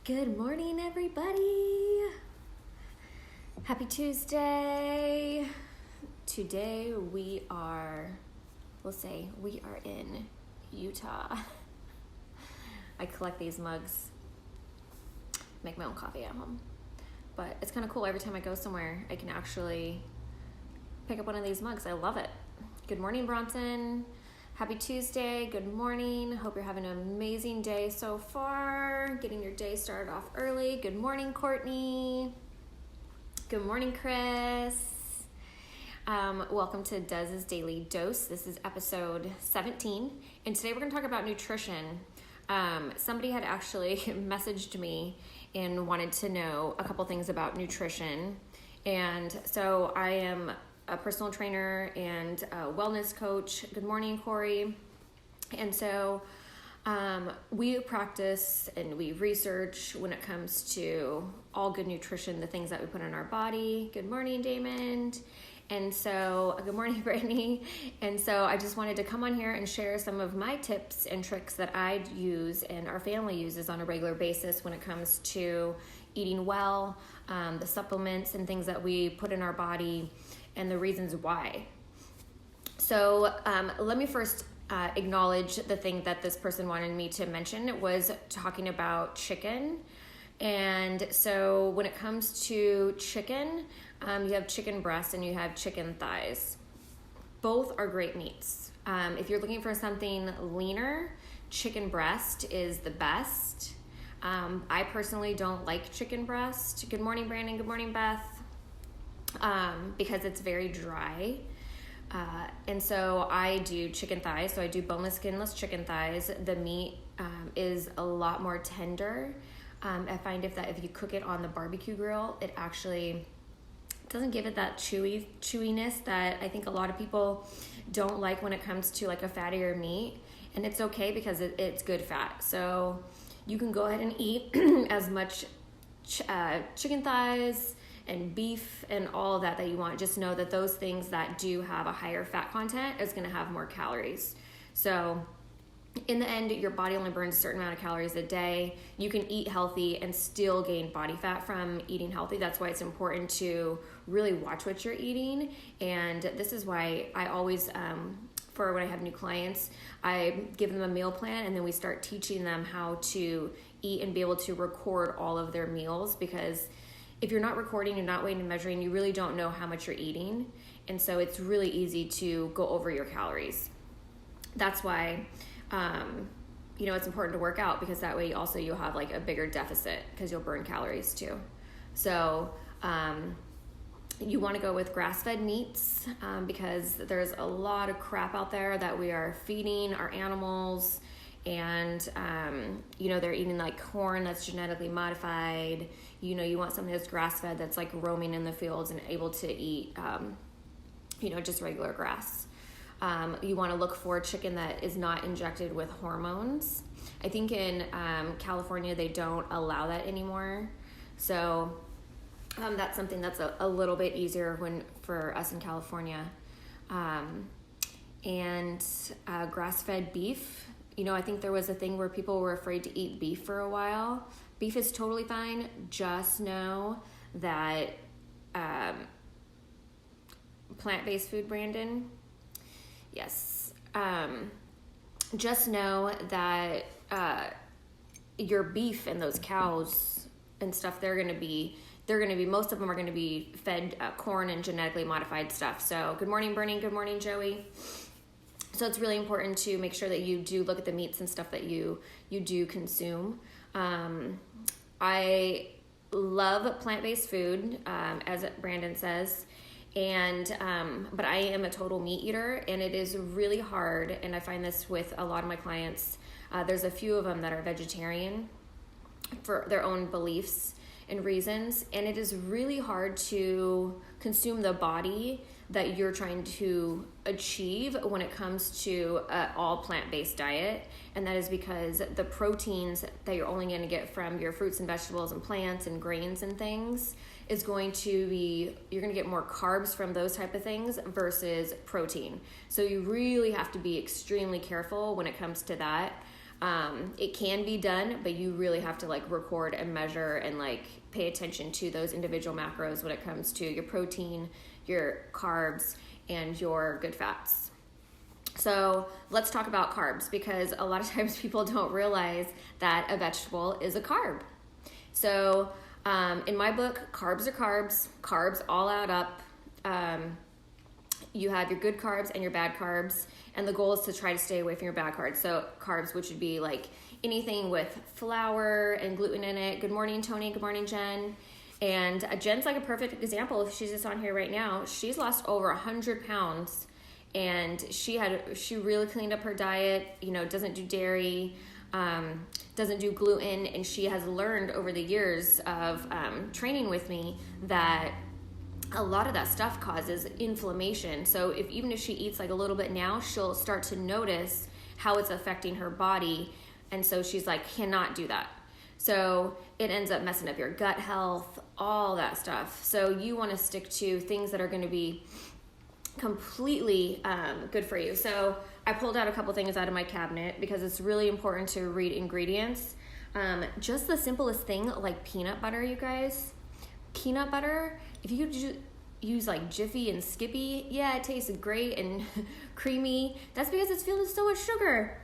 Good morning, everybody. Happy Tuesday. Today we are in Utah. I collect these mugs, make my own coffee at home. But it's kind of cool. Every time I go somewhere, I can actually pick up one of these mugs. I love it. Good morning, Bronson. Happy Tuesday. Good morning. Hope you're having an amazing day so far. Getting your day started off early. Good morning, Courtney. Good morning, Chris. Welcome to Dez's Daily Dose. This is episode 17. And today we're going to talk about nutrition. Somebody had actually messaged me and wanted to know a couple things about nutrition. And so I am a personal trainer and a wellness coach. Good morning, Corey. And so we practice and we research when it comes to all good nutrition, the things that we put in our body. Good morning, Damon. And so, good morning, Brittany. And so I just wanted to come on here and share some of my tips and tricks that I use and our family uses on a regular basis when it comes to eating well, the supplements and things that we put in our body, and the reasons why. So let me first acknowledge the thing that this person wanted me to mention. It was talking about chicken. And so when it comes to chicken, you have chicken breast and you have chicken thighs. Both are great meats. If you're looking for something leaner, chicken breast is the best. I personally don't like chicken breast. Good morning, Brandon. Good morning, Beth. Because it's very dry. And so I do chicken thighs. So I do boneless, skinless chicken thighs. The meat is a lot more tender. I find if you cook it on the barbecue grill, it actually doesn't give it that chewiness that I think a lot of people don't like when it comes to like a fattier meat. And it's okay because it's good fat. So you can go ahead and eat as much chicken thighs and beef and all of that you want. Just know that those things that do have a higher fat content is going to have more calories. So in the end, your body only burns a certain amount of calories a day. You can eat healthy and still gain body fat from eating healthy. That's why it's important to really watch what you're eating. And this is why I always, for when I have new clients, I give them a meal plan and then we start teaching them how to eat and be able to record all of their meals, because if you're not recording, you're not weighing and measuring, you really don't know how much you're eating. And so it's really easy to go over your calories. That's why, it's important to work out, because that way also you'll have like a bigger deficit because you'll burn calories too. So you want to go with grass-fed meats because there's a lot of crap out there that we are feeding our animals. And, they're eating like corn that's genetically modified. You want something that's grass-fed, that's like roaming in the fields and able to eat, just regular grass. You want to look for chicken that is not injected with hormones. I think in California, they don't allow that anymore. So that's something that's a little bit easier for us in California. And grass-fed beef. I think there was a thing where people were afraid to eat beef for a while. Beef is totally fine. Just know that plant-based food, Brandon. Yes. Just know that your beef and those cows and stuff, they're going to be, most of them are going to be fed corn and genetically modified stuff. So good morning, Bernie. Good morning, Joey. So it's really important to make sure that you do look at the meats and stuff that you do consume. I love plant-based food, as Brandon says, but I am a total meat eater, and it is really hard, and I find this with a lot of my clients. There's a few of them that are vegetarian for their own beliefs and reasons, and it is really hard to consume the body that you're trying to achieve when it comes to all plant-based diet. And that is because the proteins that you're only going to get from your fruits and vegetables and plants and grains and things is going to be, you're going to get more carbs from those type of things versus protein. So you really have to be extremely careful when it comes to that. It can be done, but you really have to like record and measure and like pay attention to those individual macros when it comes to your protein, your carbs, and your good fats. So let's talk about carbs, because a lot of times people don't realize that a vegetable is a carb. So in my book, carbs are carbs. Carbs all add up. You have your good carbs and your bad carbs, and the goal is to try to stay away from your bad carbs, which would be like anything with flour and gluten in it. Good morning, Tony. Good morning, Jen. And Jen's like a perfect example. She's just on here right now. She's lost over 100 pounds, and she really cleaned up her diet, doesn't do dairy, doesn't do gluten, and she has learned over the years of training with me that a lot of that stuff causes inflammation. So even if she eats like a little bit now, she'll start to notice how it's affecting her body. And so she's like, cannot do that. So it ends up messing up your gut health, all that stuff. So you want to stick to things that are going to be completely good for you. So I pulled out a couple things out of my cabinet because it's really important to read ingredients. Just the simplest thing like peanut butter, you guys. Peanut butter, if you could use like Jiffy and Skippy, yeah, it tastes great and creamy. That's because it's filled with so much sugar.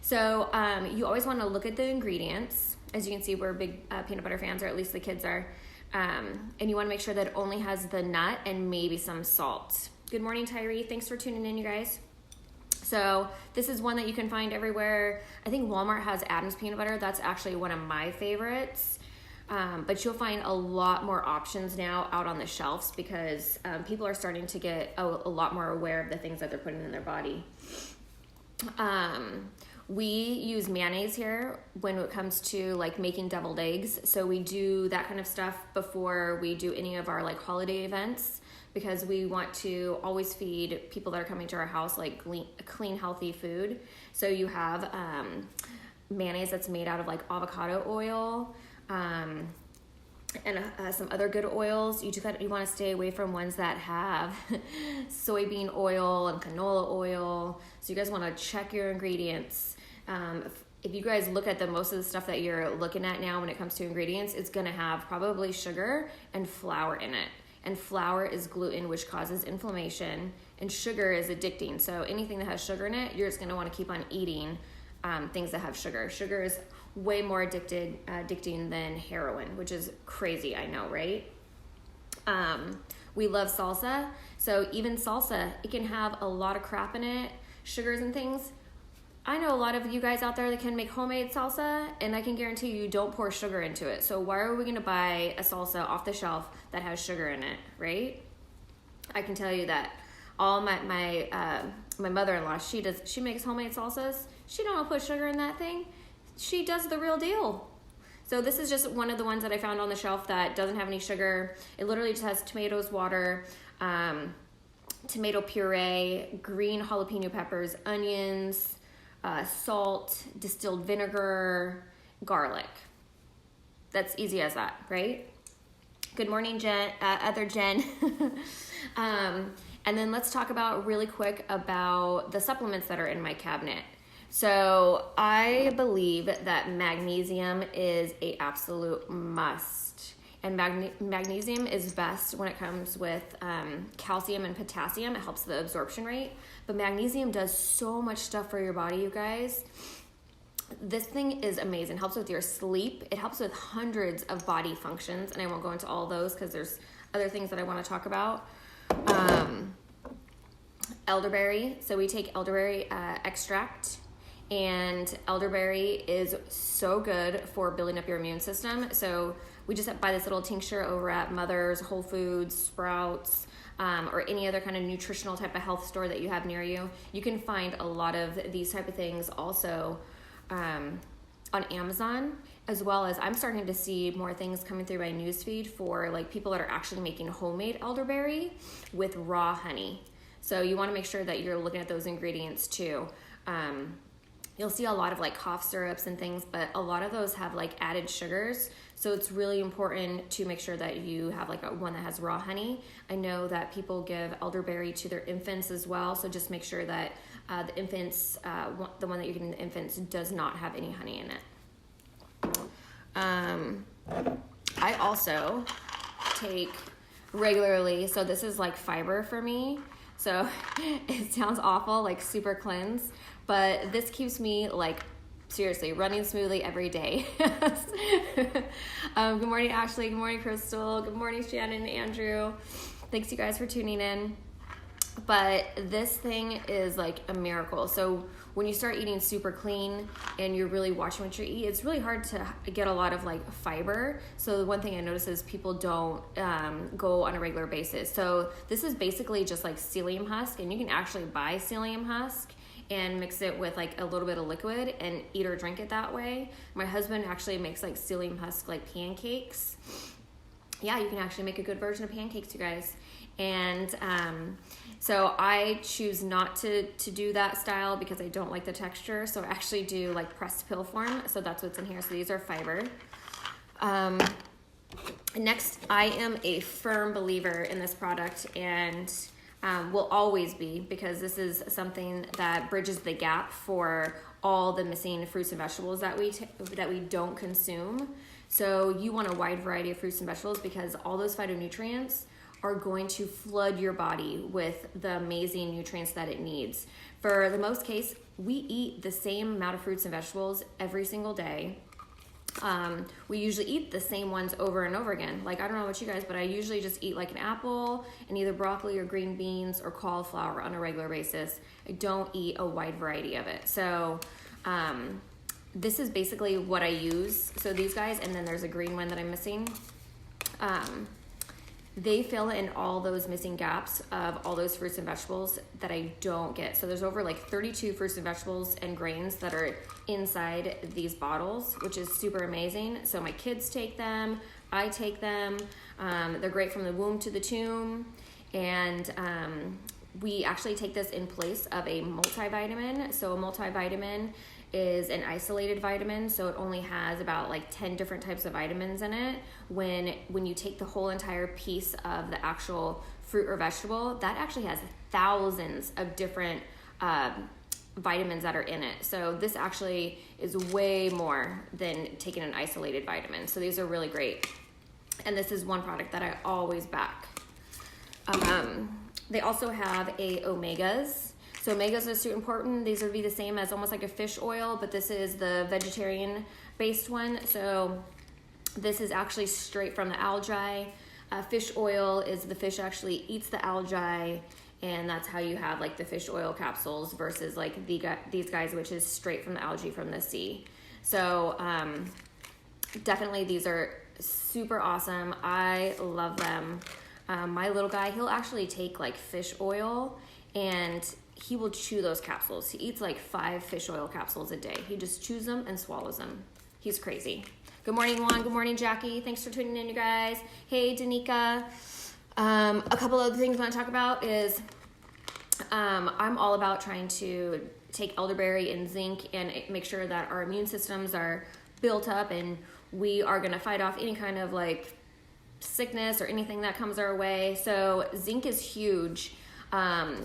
So you always want to look at the ingredients. As you can see, we're big peanut butter fans, or at least the kids are. And you want to make sure that it only has the nut and maybe some salt. Good morning, Tyree. Thanks for tuning in, you guys. So this is one that you can find everywhere. I think Walmart has Adam's peanut butter. That's actually one of my favorites. But you'll find a lot more options now out on the shelves because people are starting to get a lot more aware of the things that they're putting in their body. We use mayonnaise here when it comes to like making deviled eggs. So we do that kind of stuff before we do any of our like holiday events, because we want to always feed people that are coming to our house like clean, healthy food. So you have mayonnaise that's made out of like avocado oil, and some other good oils. You want to stay away from ones that have soybean oil and canola oil. So you guys want to check your ingredients. If you guys look at most of the stuff that you're looking at now when it comes to ingredients, it's going to have probably sugar and flour in it. And flour is gluten, which causes inflammation, and sugar is addicting. So anything that has sugar in it, you're just going to want to keep on eating things that have sugar. Sugar is way more addicting than heroin, which is crazy, I know, right? We love salsa. So even salsa, it can have a lot of crap in it, sugars and things. I know a lot of you guys out there that can make homemade salsa, and I can guarantee you don't pour sugar into it. So why are we going to buy a salsa off the shelf that has sugar in it, right? I can tell you that all my mother-in-law, she makes homemade salsas. She don't put sugar in that thing. She does the real deal. So this is just one of the ones that I found on the shelf that doesn't have any sugar. It literally just has tomatoes, water, tomato puree, green jalapeno peppers, onions, salt, distilled vinegar, garlic. That's easy as that, right? Good morning, Jen, other Jen. And then let's talk about really quick about the supplements that are in my cabinet. So I believe that magnesium is a absolute must. And magnesium is best when it comes with calcium and potassium. It helps the absorption rate. But magnesium does so much stuff for your body, you guys. This thing is amazing. It helps with your sleep. It helps with hundreds of body functions. And I won't go into all those because there's other things that I want to talk about. Elderberry. So we take elderberry extract. And elderberry is so good for building up your immune system. So we just buy this little tincture over at Mother's, Whole Foods, Sprouts, or any other kind of nutritional type of health store that you have near you. You can find a lot of these type of things also on Amazon, as well as I'm starting to see more things coming through my newsfeed for like people that are actually making homemade elderberry with raw honey. So you want to make sure that you're looking at those ingredients too. You'll see a lot of like cough syrups and things, but a lot of those have like added sugars. So it's really important to make sure that you have like one that has raw honey. I know that people give elderberry to their infants as well. So just make sure that The infants, the one that you're getting the infants, does not have any honey in it. I also take regularly, so this is like fiber for me. So it sounds awful, like super cleanse, but this keeps me like seriously running smoothly every day. Good morning, Ashley. Good morning, Crystal. Good morning, Shannon and Andrew. Thanks you guys for tuning in. But this thing is like a miracle. So when you start eating super clean and you're really watching what you eat, it's really hard to get a lot of like fiber. So the one thing I notice is people don't go on a regular basis. So this is basically just like psyllium husk, and you can actually buy psyllium husk and mix it with like a little bit of liquid and eat or drink it that way. My husband actually makes like psyllium husk like pancakes. Yeah, you can actually make a good version of pancakes, you guys. And so I choose not to do that style because I don't like the texture. So I actually do like pressed pill form. So that's what's in here. So these are fiber. Next, I am a firm believer in this product, and will always be, because this is something that bridges the gap for all the missing fruits and vegetables that we don't consume. So you want a wide variety of fruits and vegetables because all those phytonutrients are going to flood your body with the amazing nutrients that it needs. For the most case, we eat the same amount of fruits and vegetables every single day. We usually eat the same ones over and over again. Like, I don't know about you guys, but I usually just eat like an apple and either broccoli or green beans or cauliflower on a regular basis. I don't eat a wide variety of it. So this is basically what I use. So these guys, and then there's a green one that I'm missing. They fill in all those missing gaps of all those fruits and vegetables that I don't get. So there's over like 32 fruits and vegetables and grains that are inside these bottles, which is super amazing. So my kids take them, I take them. They're great from the womb to the tomb. And we actually take this in place of a multivitamin. So a multivitamin is an isolated vitamin, so it only has about like 10 different types of vitamins in it. When you take the whole entire piece of the actual fruit or vegetable, that actually has thousands of different vitamins that are in it. So this actually is way more than taking an isolated vitamin. So these are really great. And this is one product that I always back. They also have omegas. So omegas are super important. These would be the same as almost like a fish oil, but this is the vegetarian based one. So this is actually straight from the algae. Fish oil is the fish actually eats the algae, and that's how you have like the fish oil capsules versus like these guys, which is straight from the algae from the sea. So definitely these are super awesome. I love them. My little guy, he'll actually take like fish oil and he will chew those capsules. He eats like 5 fish oil capsules a day. He just chews them and swallows them. He's crazy. Good morning, Juan. Good morning, Jackie. Thanks for tuning in, you guys. Hey, Danica. A couple other things I want to talk about is I'm all about trying to take elderberry and zinc and make sure that our immune systems are built up and we are going to fight off any kind of like sickness or anything that comes our way. So zinc is huge.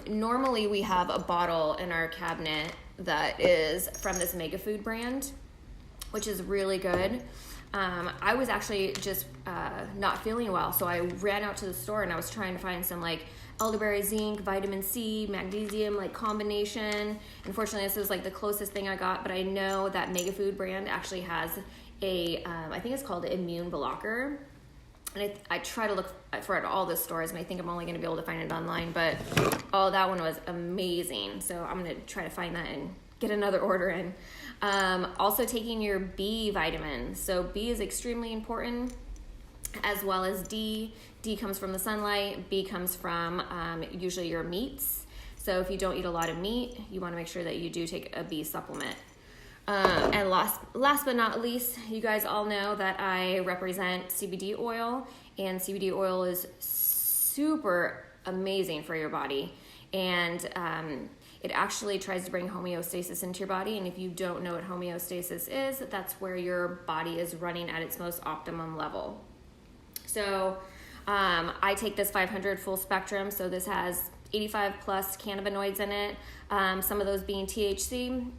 Normally we have a bottle in our cabinet that is from this Mega Food brand, which is really good. I was actually just not feeling well, so I ran out to the store and I was trying to find some like elderberry, zinc, vitamin C, magnesium like combination. Unfortunately, this is like the closest thing I got, but I know that Mega Food brand actually has a I think it's called an immune blocker. And I try to look for it at all the stores, and I think I'm only going to be able to find it online. But oh, that one was amazing. So I'm going to try to find that and get another order in. Also taking your B vitamins. So B is extremely important, as well as D. D comes from the sunlight. B comes from usually your meats. So if you don't eat a lot of meat, you want to make sure that you do take a B supplement. And last but not least, you guys all know that I represent CBD oil, and CBD oil is super amazing for your body. And it actually tries to bring homeostasis into your body. And if you don't know what homeostasis is, that's where your body is running at its most optimum level. So I take this 500 full spectrum. So this has 85 plus cannabinoids in it, some of those being THC.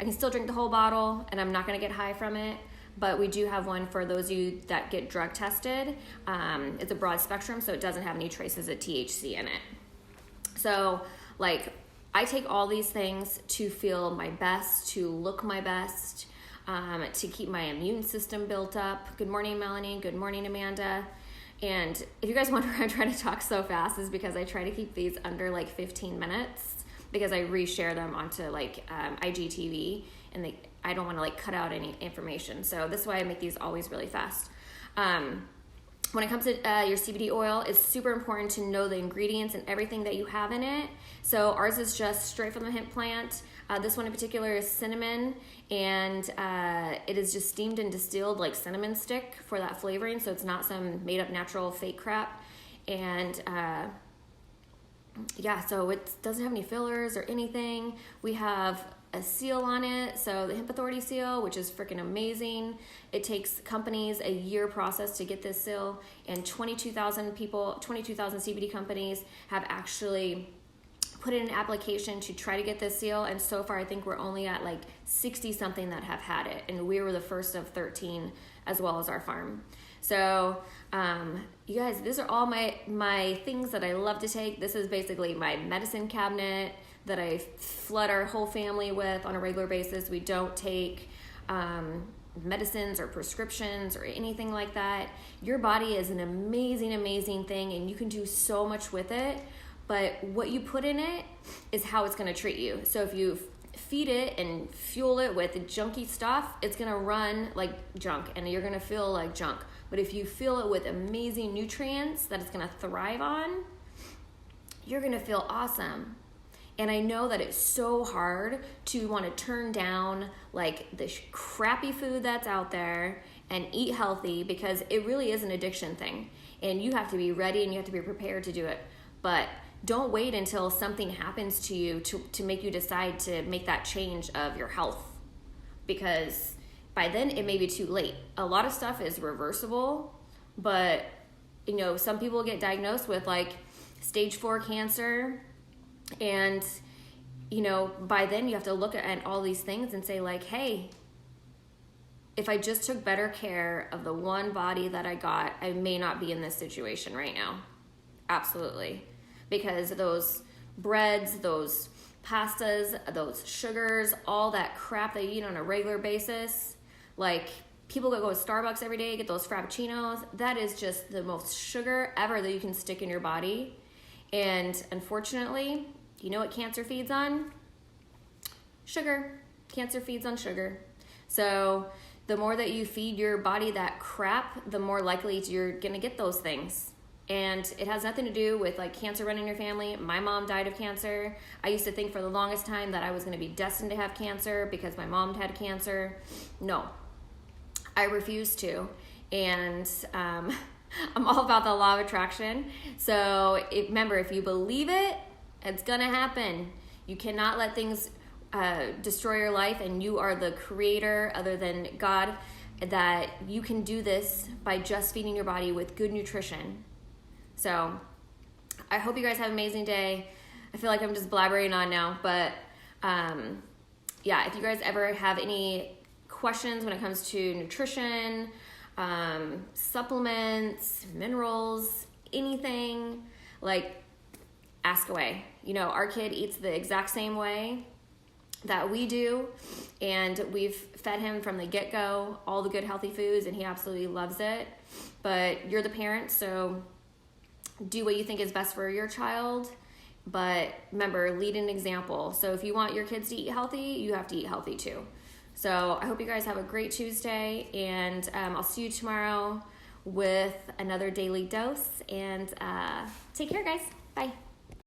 I can still drink the whole bottle and I'm not going to get high from it, but we do have one for those of you that get drug tested. It's a broad spectrum, so it doesn't have any traces of THC in it. So like, I take all these things to feel my best, to look my best, to keep my immune system built up. Good morning, Melanie. Good morning, Amanda. And if you guys wonder why I try to talk so fast, is because I try to keep these under like 15 minutes because I reshare them onto like IGTV, and I don't want to like cut out any information. So this is why I make these always really fast. When it comes to your CBD oil, it's super important to know the ingredients and everything that you have in it. So ours is just straight from the hemp plant. This one in particular is cinnamon, and it is just steamed and distilled like cinnamon stick for that flavoring. So it's not some made up natural fake crap. And yeah, so it doesn't have any fillers or anything. We have a seal on it, so the Hemp Authority seal, which is freaking amazing. It takes companies a year process to get this seal, and 22,000 people, 22,000 CBD companies have actually put in an application to try to get this seal, and so far I think we're only at like 60 something that have had it, and we were the first of 13 as well as our farm. So you guys, these are all my things that I love to take. This is basically my medicine cabinet that I flood our whole family with on a regular basis. We don't take medicines or prescriptions or anything like that. Your body is an amazing, amazing thing, and you can do so much with it, but what you put in it is how it's gonna treat you. So if you feed it and fuel it with junky stuff, it's gonna run like junk and you're gonna feel like junk. But if you fill it with amazing nutrients that it's gonna thrive on, you're gonna feel awesome. And I know that it's so hard to want to turn down like the crappy food that's out there and eat healthy, because it really is an addiction thing. And you have to be ready and you have to be prepared to do it. But don't wait until something happens to you to make you decide to make that change of your health, because by then it may be too late. A lot of stuff is reversible, but you know, some people get diagnosed with like stage 4 cancer, and you know, by then you have to look at all these things and say like, hey, if I just took better care of the one body that I got, I may not be in this situation right now. Absolutely. Because those breads, those pastas, those sugars, all that crap they eat on a regular basis, like people that go to Starbucks every day, get those frappuccinos, that is just the most sugar ever that you can stick in your body. And unfortunately, you know what cancer feeds on? Sugar. Cancer feeds on sugar. So the more that you feed your body that crap, the more likely you're gonna get those things. And it has nothing to do with like cancer running in your family. My mom died of cancer. I used to think for the longest time that I was gonna be destined to have cancer because my mom had cancer. No, I refuse to. And I'm all about the law of attraction. So remember, if you believe it, it's gonna happen. You cannot let things destroy your life, and you are the creator other than God, that you can do this by just feeding your body with good nutrition. So I hope you guys have an amazing day. I feel like I'm just blabbering on now, but yeah, if you guys ever have any questions when it comes to nutrition, supplements, minerals, anything, like, ask away. You know, our kid eats the exact same way that we do, and we've fed him from the get-go all the good healthy foods, and he absolutely loves it. But you're the parent, so do what you think is best for your child, but remember, lead an example. So if you want your kids to eat healthy, you have to eat healthy too. So I hope you guys have a great Tuesday, and I'll see you tomorrow with another daily dose, and take care, guys. Bye.